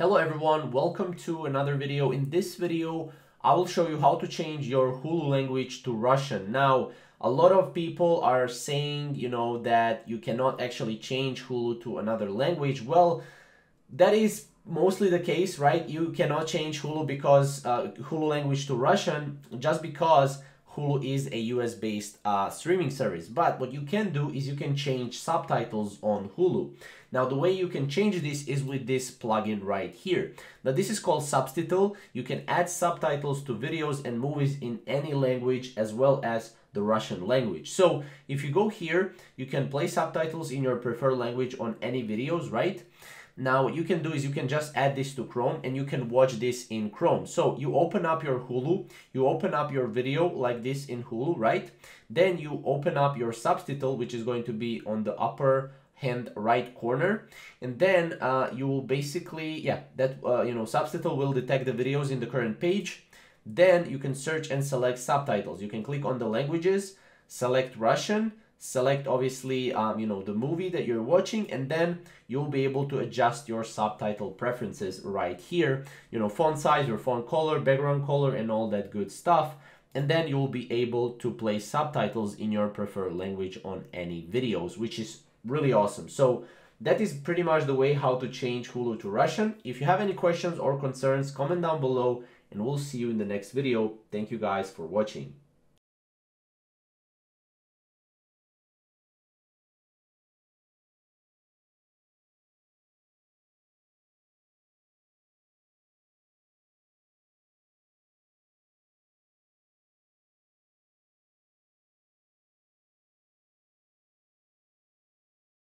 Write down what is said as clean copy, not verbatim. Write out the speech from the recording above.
Hello everyone, welcome to another video. In this video, I will show you how to change your Hulu language to Russian. Now, a lot of people are saying, that you cannot actually change Hulu to another language. Well, that is mostly the case, right? You cannot change Hulu because Hulu language to Russian just because Hulu is a US-based streaming service. But what you can do is you can change subtitles on Hulu. Now, the way you can change this is with this plugin right here. Now, this is called Subtitle. You can add subtitles to videos and movies in any language as well as the Russian language. So if you go here, you can play subtitles in your preferred language on any videos, right? Now, what you can do is you can just add this to Chrome and you can watch this in Chrome. So you open up your Hulu, you open up your video like this in Hulu, right? Then you open up your subtitle, which is going to be on the upper hand right corner, and then you will basically, subtitle will detect the videos in the current page. Then you can search and select subtitles. You can click on the languages, select Russian, select obviously the movie that you're watching, and then you'll be able to adjust your subtitle preferences right here, font size, your font color, background color, and all that good stuff. And then you'll be able to play subtitles in your preferred language on any videos, which is really awesome. So that is pretty much the way how to change Hulu to Russian. If you have any questions or concerns, comment down below and we'll see you in the next video. Thank you guys for watching.